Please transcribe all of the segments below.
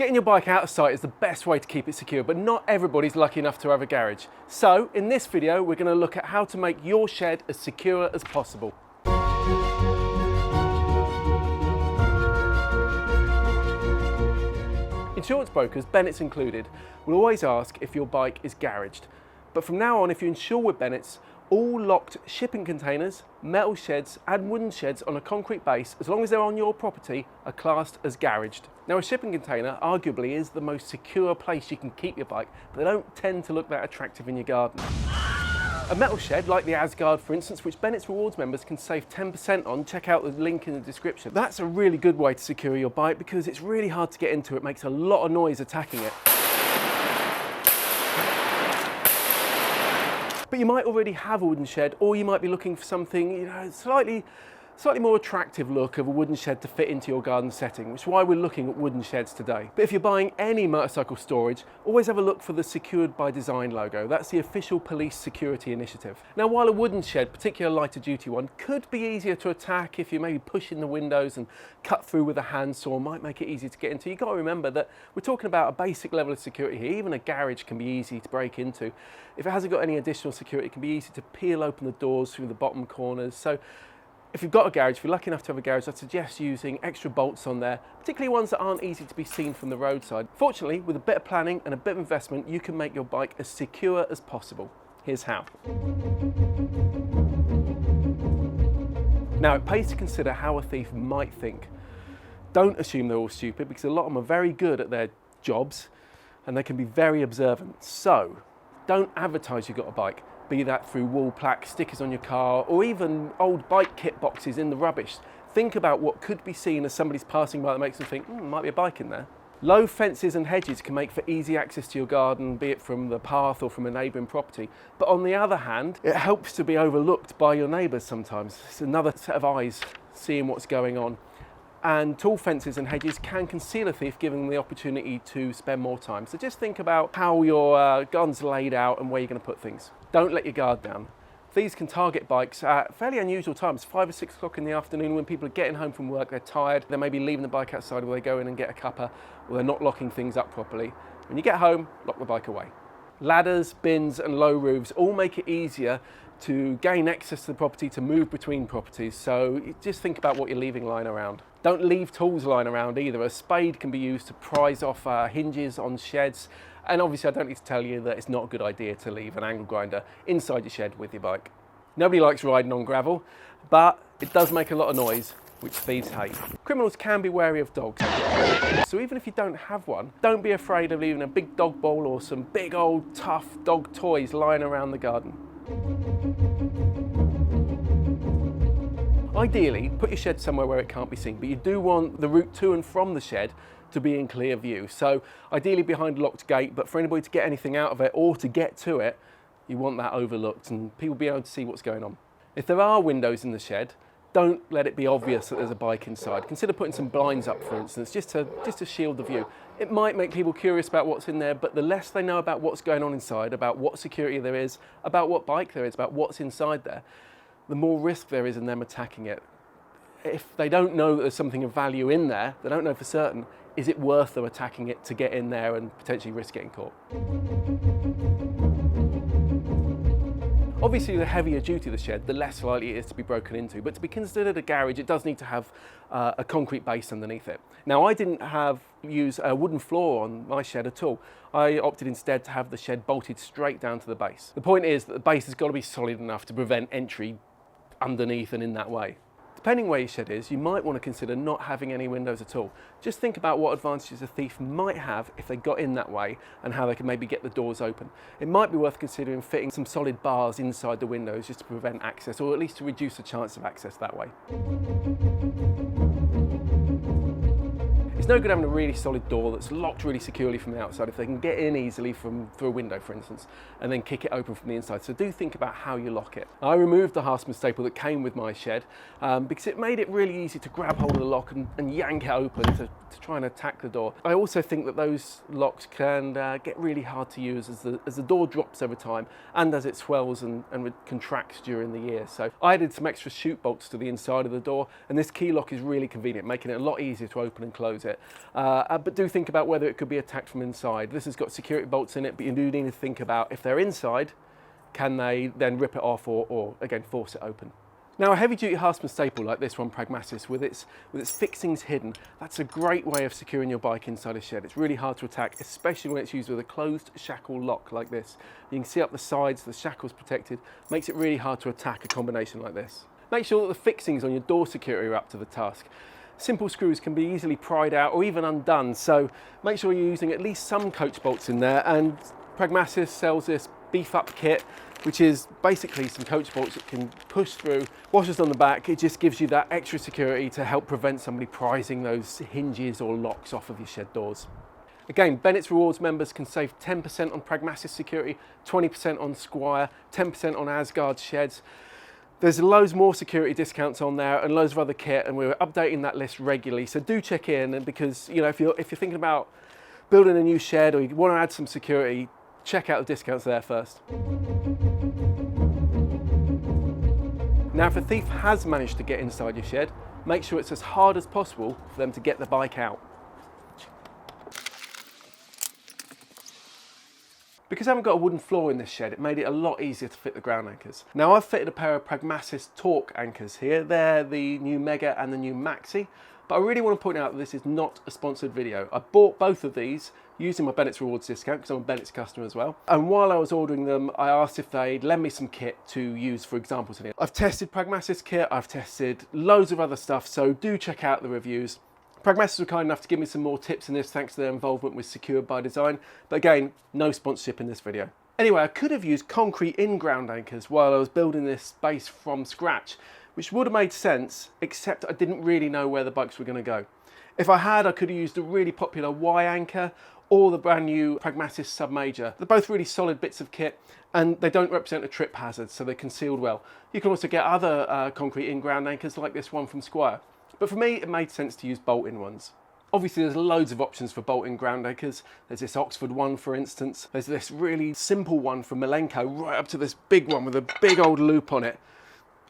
Getting your bike out of sight is the best way to keep it secure, but not everybody's lucky enough to have a garage. So in this video, we're going to look at how to make your shed as secure as possible. Insurance brokers, Bennetts included, will always ask if your bike is garaged. But from now on, if you insure with Bennetts, all locked shipping containers, metal sheds and wooden sheds on a concrete base, as long as they're on your property, are classed as garaged. Now a shipping container arguably is the most secure place you can keep your bike, but they don't tend to look that attractive in your garden. A metal shed, like the Asgard for instance, which Bennetts Rewards members can save 10% on, check out the link in the description. That's a really good way to secure your bike because it's really hard to get into. It makes a lot of noise attacking it. But you might already have a wooden shed, or you might be looking for something, slightly more attractive look of a wooden shed to fit into your garden setting, which is why we're looking at wooden sheds today. But if you're buying any motorcycle storage, always have a look for the Secured by Design logo. That's the official police security initiative. Now, while a wooden shed, particularly a lighter duty one, could be easier to attack if you maybe push in the windows and cut through with a handsaw, might make it easier to get into. You've got to remember that we're talking about a basic level of security here. Even a garage can be easy to break into. If it hasn't got any additional security, it can be easy to peel open the doors through the bottom corners. So if you've got a garage, if you're lucky enough to have a garage, I'd suggest using extra bolts on there, particularly ones that aren't easy to be seen from the roadside. Fortunately, with a bit of planning and a bit of investment, you can make your bike as secure as possible. Here's how. Now, it pays to consider how a thief might think. Don't assume they're all stupid, because a lot of them are very good at their jobs and they can be very observant. So don't advertise you've got a bike. Be that through wall plaques, stickers on your car, or even old bike kit boxes in the rubbish. Think about what could be seen as somebody's passing by that makes them think, might be a bike in there. Low fences and hedges can make for easy access to your garden, be it from the path or from a neighbouring property. But on the other hand, it helps to be overlooked by your neighbours sometimes. It's another set of eyes seeing what's going on. And tall fences and hedges can conceal a thief, giving them the opportunity to spend more time. So just think about how your garden's laid out and where you're going to put things. Don't let your guard down. Thieves can target bikes at fairly unusual times, 5 or 6 o'clock in the afternoon when people are getting home from work, they're tired, they may be leaving the bike outside, or they go in and get a cuppa, or they're not locking things up properly. When you get home, lock the bike away. Ladders, bins and low roofs all make it easier to gain access to the property, to move between properties. So just think about what you're leaving lying around. Don't leave tools lying around either. A spade can be used to prise off hinges on sheds. And obviously I don't need to tell you that it's not a good idea to leave an angle grinder inside your shed with your bike. Nobody likes riding on gravel, but it does make a lot of noise, which thieves hate. Criminals can be wary of dogs. So even if you don't have one, don't be afraid of leaving a big dog bowl or some big old tough dog toys lying around the garden. Ideally, put your shed somewhere where it can't be seen, but you do want the route to and from the shed to be in clear view. So ideally behind a locked gate, but for anybody to get anything out of it or to get to it, you want that overlooked and people be able to see what's going on. If there are windows in the shed, don't let it be obvious that there's a bike inside. Consider putting some blinds up, for instance, just to shield the view. It might make people curious about what's in there, but the less they know about what's going on inside, about what security there is, about what bike there is, about what's inside there, the more risk there is in them attacking it. If they don't know that there's something of value in there, they don't know for certain, is it worth them attacking it to get in there and potentially risk getting caught? Obviously, the heavier duty the shed, the less likely it is to be broken into. But to be considered a garage, it does need to have a concrete base underneath it. Now, I didn't use a wooden floor on my shed at all. I opted instead to have the shed bolted straight down to the base. The point is that the base has got to be solid enough to prevent entry underneath and in that way. Depending where your shed is, you might want to consider not having any windows at all. Just think about what advantages a thief might have if they got in that way and how they could maybe get the doors open. It might be worth considering fitting some solid bars inside the windows just to prevent access, or at least to reduce the chance of access that way. It's no good having a really solid door that's locked really securely from the outside if they can get in easily through a window, for instance, and then kick it open from the inside. So do think about how you lock it. I removed the Hastman staple that came with my shed because it made it really easy to grab hold of the lock and yank it open to try and attack the door. I also think that those locks can get really hard to use as the door drops over time and as it swells and contracts during the year. So I added some extra chute bolts to the inside of the door, and this key lock is really convenient, making it a lot easier to open and close it. but do think about whether it could be attacked from inside. This has got security bolts in it, but you do need to think about if they're inside, can they then rip it off or again, force it open. Now, a heavy-duty Husqvarna staple like this one, Pragmatis, with its fixings hidden, that's a great way of securing your bike inside a shed. It's really hard to attack, especially when it's used with a closed shackle lock like this. You can see up the sides, the shackle's protected, makes it really hard to attack a combination like this. Make sure that the fixings on your door security are up to the task. Simple screws can be easily pried out or even undone, so make sure you're using at least some coach bolts in there, and Pragmatis sells this beef up kit, which is basically some coach bolts that can push through, washers on the back. It just gives you that extra security to help prevent somebody prizing those hinges or locks off of your shed doors. Again, Bennetts Rewards members can save 10% on Pragmatis security, 20% on Squire, 10% on Asgard sheds. There's loads more security discounts on there and loads of other kit, and we're updating that list regularly. So do check in, and because if you're thinking about building a new shed or you want to add some security, check out the discounts there first. Now, if a thief has managed to get inside your shed, make sure it's as hard as possible for them to get the bike out. Because I haven't got a wooden floor in this shed, it made it a lot easier to fit the ground anchors. Now, I've fitted a pair of Pragmatis Torque anchors here. They're the new Mega and the new Maxi, but I really want to point out that this is not a sponsored video. I bought both of these using my Bennetts Rewards discount because I'm a Bennetts customer as well. And while I was ordering them, I asked if they'd lend me some kit to use for examples in it. I've tested Pragmatis kit, I've tested loads of other stuff, so do check out the reviews. Pragmatis were kind enough to give me some more tips in this thanks to their involvement with Secured by Design, but again, no sponsorship in this video. Anyway, I could have used concrete in-ground anchors while I was building this base from scratch, which would have made sense, except I didn't really know where the bikes were going to go. If I had, I could have used a really popular Y anchor or the brand new Pragmatis Submajor. They're both really solid bits of kit, and they don't represent a trip hazard, so they're concealed well. You can also get other concrete in-ground anchors like this one from Squire. But for me, it made sense to use bolt-in ones. Obviously, there's loads of options for bolt-in ground anchors. There's this Oxford one, for instance. There's this really simple one from Malenko, right up to this big one with a big old loop on it.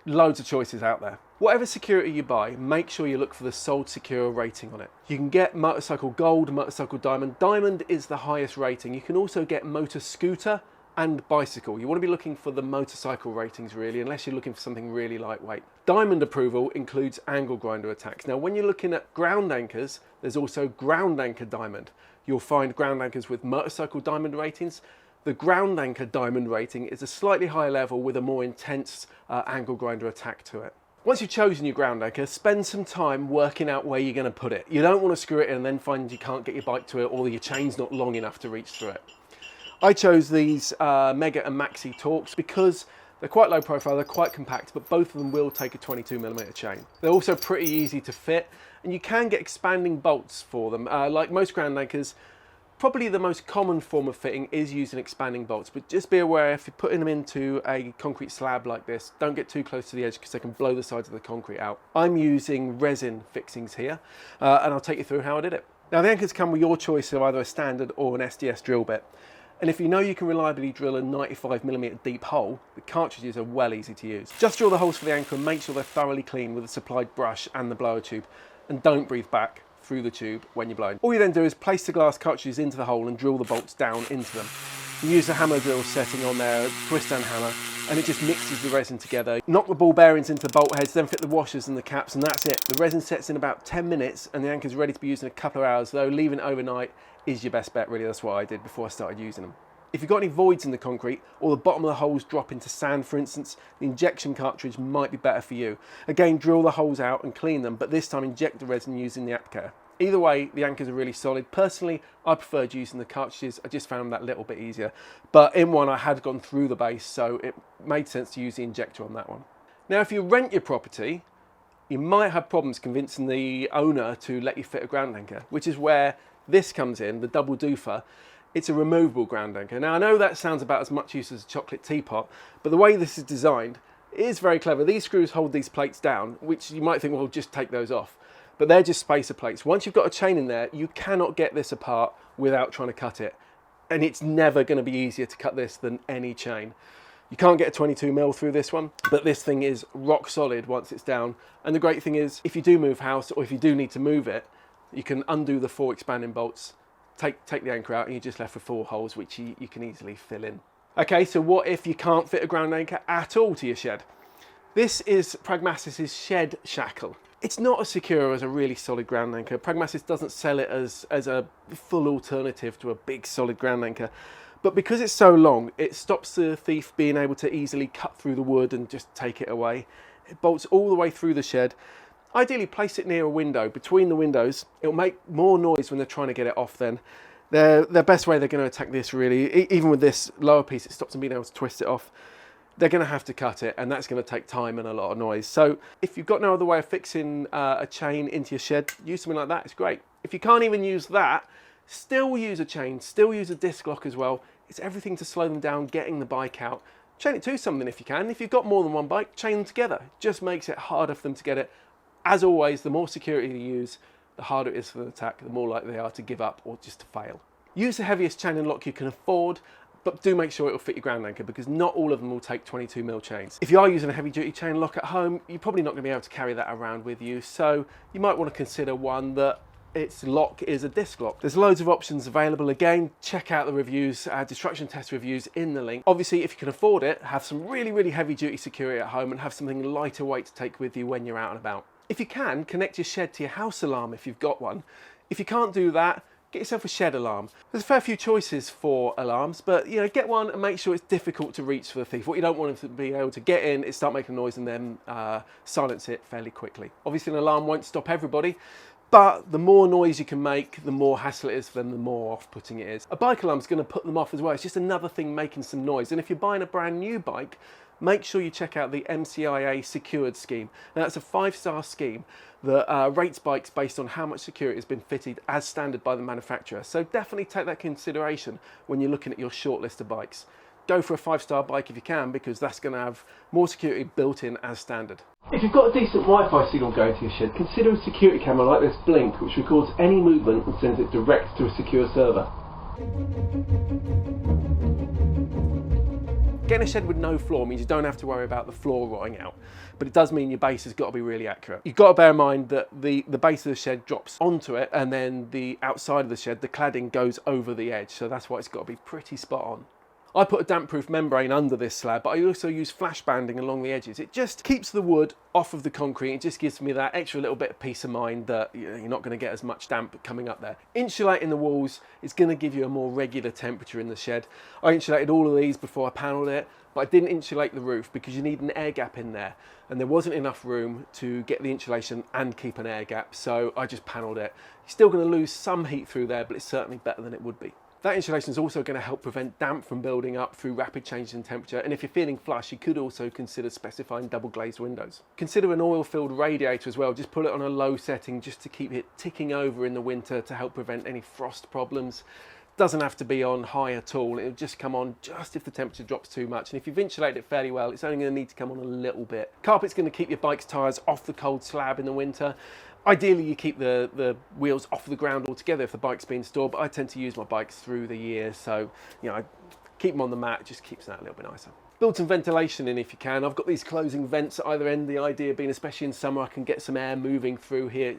Loads of choices out there. Whatever security you buy, make sure you look for the Sold Secure rating on it. You can get Motorcycle Gold, Motorcycle Diamond. Diamond is the highest rating. You can also get Motor Scooter and Bicycle. You want to be looking for the motorcycle ratings really, unless you're looking for something really lightweight. Diamond approval includes angle grinder attacks. Now, when you're looking at ground anchors, there's also Ground Anchor Diamond. You'll find ground anchors with Motorcycle Diamond ratings. The Ground Anchor Diamond rating is a slightly higher level with a more intense angle grinder attack to it. Once you've chosen your ground anchor, spend some time working out where you're going to put it. You don't want to screw it in and then find you can't get your bike to it, or your chain's not long enough to reach through it. I chose these Mega and Maxi Torques because they're quite low profile, they're quite compact, but both of them will take a 22mm chain. They're also pretty easy to fit, and you can get expanding bolts for them. Like most ground anchors, probably the most common form of fitting is using expanding bolts, but just be aware if you're putting them into a concrete slab like this, don't get too close to the edge because they can blow the sides of the concrete out. I'm using resin fixings here, and I'll take you through how I did it. Now, the anchors come with your choice of either a standard or an SDS drill bit. And if you know you can reliably drill a 95mm deep hole, the cartridges are well easy to use. Just drill the holes for the anchor and make sure they're thoroughly clean with the supplied brush and the blower tube, and don't breathe back through the tube when you're blowing. All you then do is place the glass cartridges into the hole and drill the bolts down into them. You use the hammer drill setting on there, a twist and hammer, and it just mixes the resin together. Knock the ball bearings into the bolt heads, then fit the washers and the caps, and that's it. The resin sets in about 10 minutes and the anchor's ready to be used in a couple of hours, though leaving it overnight is your best bet really. That's what I did before I started using them. If you've got any voids in the concrete, or the bottom of the holes drop into sand for instance, the injection cartridge might be better for you. Again, drill the holes out and clean them, but this time inject the resin using the applicator. Either way, the anchors are really solid. Personally, I preferred using the cartridges. I just found that a little bit easier. But in one, I had gone through the base, so it made sense to use the injector on that one. Now, if you rent your property, you might have problems convincing the owner to let you fit a ground anchor, which is where this comes in, the double doofer. It's a removable ground anchor. Now, I know that sounds about as much use as a chocolate teapot, but the way this is designed is very clever. These screws hold these plates down, which you might think, well, just take those off. But they're just spacer plates. Once you've got a chain in there, you cannot get this apart without trying to cut it. And it's never going to be easier to cut this than any chain. You can't get a 22mm through this one, but this thing is rock solid once it's down. And the great thing is, if you do move house or if you do need to move it, You can undo the 4 expanding bolts, take the anchor out, and you're just left with 4 holes, which you can easily fill in. Okay, so what if you can't fit a ground anchor at all to your shed? This is Pragmatis's shed shackle. It's not as secure as a really solid ground anchor. Pragmatis doesn't sell it as a full alternative to a big solid ground anchor. But because it's so long, it stops the thief being able to easily cut through the wood and just take it away. It bolts all the way through the shed. Ideally, place it near a window, between the windows. It'll make more noise when they're trying to get it off then. The best way they're going to attack this, really, even with this lower piece, it stops them being able to twist it off. They're going to have to cut it, and that's going to take time and a lot of noise. So if you've got no other way of fixing a chain into your shed, use something like that, it's great. If you can't even use that, still use a chain, still use a disc lock as well. It's everything to slow them down, getting the bike out. Chain it to something if you can. If you've got more than one bike, chain them together. It just makes it harder for them to get it. As always, the more security you use, the harder it is for them to attack, the more likely they are to give up or just to fail. Use the heaviest chain and lock you can afford, but do make sure it will fit your ground anchor, because not all of them will take 22mm chains. If you are using a heavy duty chain lock at home, you're probably not going to be able to carry that around with you, so you might want to consider one that its lock is a disc lock. There's loads of options available. Again, check out the reviews, destruction test reviews in the link. Obviously, if you can afford it, have some really heavy duty security at home and have something lighter weight to take with you when you're out and about. If you can, connect your shed to your house alarm if you've got one. If you can't do that, get yourself a shed alarm. There's a fair few choices for alarms, but get one and make sure it's difficult to reach for the thief. What you don't want them to be able to get in is start making noise and then silence it fairly quickly. Obviously, an alarm won't stop everybody, but the more noise you can make, the more hassle it is for them, the more off-putting it is. A bike alarm is going to put them off as well. It's just another thing making some noise. And if you're buying a brand new bike, make sure you check out the MCIA secured scheme. Now, that's a 5-star scheme that rates bikes based on how much security has been fitted as standard by the manufacturer. So definitely take that consideration when you're looking at your short list of bikes. Go for a 5-star bike if you can, because that's going to have more security built in as standard. If you've got a decent Wi-Fi signal going to your shed, consider a security camera like this Blink, which records any movement and sends it direct to a secure server. Getting a shed with no floor means you don't have to worry about the floor rotting out, but it does mean your base has got to be really accurate. You've got to bear in mind that the base of the shed drops onto it, and then the outside of the shed, the cladding goes over the edge, so that's why it's got to be pretty spot on. I put a damp-proof membrane under this slab, but I also use flash banding along the edges. It just keeps the wood off of the concrete. It just gives me that extra little bit of peace of mind that you're not going to get as much damp coming up there. Insulating the walls is going to give you a more regular temperature in the shed. I insulated all of these before I panelled it, but I didn't insulate the roof because you need an air gap in there, and there wasn't enough room to get the insulation and keep an air gap, so I just panelled it. You're still going to lose some heat through there, but it's certainly better than it would be. That insulation is also going to help prevent damp from building up through rapid changes in temperature, and if you're feeling flush, you could also consider specifying double glazed windows. Consider an oil-filled radiator as well. Just put it on a low setting just to keep it ticking over in the winter to help prevent any frost problems. Doesn't have to be on high at all. It'll just come on just if the temperature drops too much, and if you've insulated it fairly well, it's only going to need to come on a little bit. Carpet's going to keep your bike's tyres off the cold slab in the winter. Ideally, you keep the wheels off the ground altogether if the bike's being stored, but I tend to use my bikes through the year, so I keep them on the mat. It just keeps that a little bit nicer. Build some ventilation in if you can. I've got these closing vents at either end, the idea being, especially in summer, I can get some air moving through here.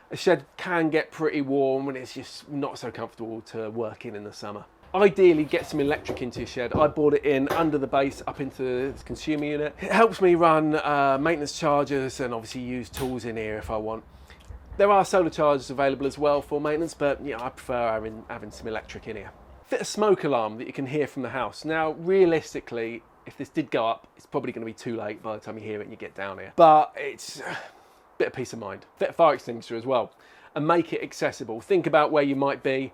A shed can get pretty warm and it's just not so comfortable to work in the summer. Ideally, get some electric into your shed. I brought it in under the base up into the consumer unit. It helps me run maintenance chargers and obviously use tools in here if I want. There are solar chargers available as well for maintenance, but I prefer having some electric in here. Fit a smoke alarm that you can hear from the house. Now, realistically, if this did go up, it's probably going to be too late by the time you hear it and you get down here. But it's a bit of peace of mind. Fit a fire extinguisher as well and make it accessible. Think about where you might be.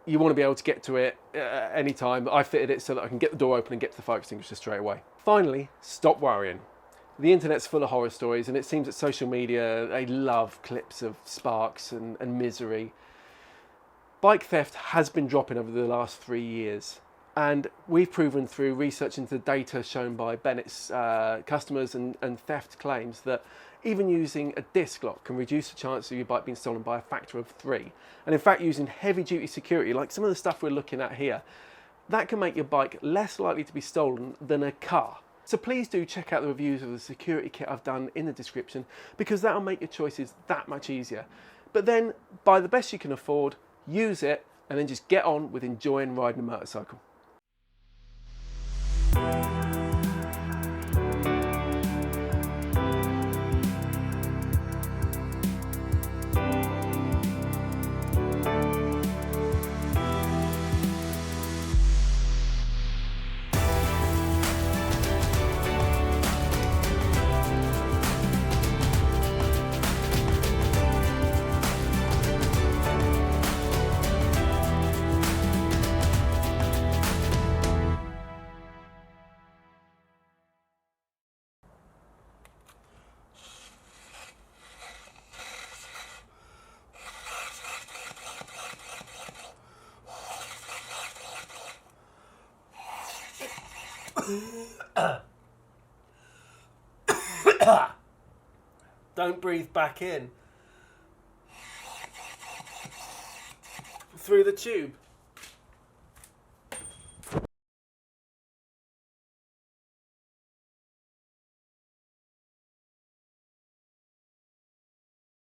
You want to be able to get to it any time. I fitted it so that I can get the door open and get to the fire extinguisher straight away. Finally, stop worrying. The internet's full of horror stories, and it seems that social media, they love clips of sparks and misery. Bike theft has been dropping over the last 3 years, and we've proven through research into the data shown by Bennetts customers and theft claims that even using a disc lock can reduce the chance of your bike being stolen by a factor of 3. And in fact, using heavy duty security, like some of the stuff we're looking at here, that can make your bike less likely to be stolen than a car. So please do check out the reviews of the security kit I've done in the description, because that'll make your choices that much easier. But then buy the best you can afford, use it, and then just get on with enjoying riding a motorcycle. Don't breathe back in through the tube.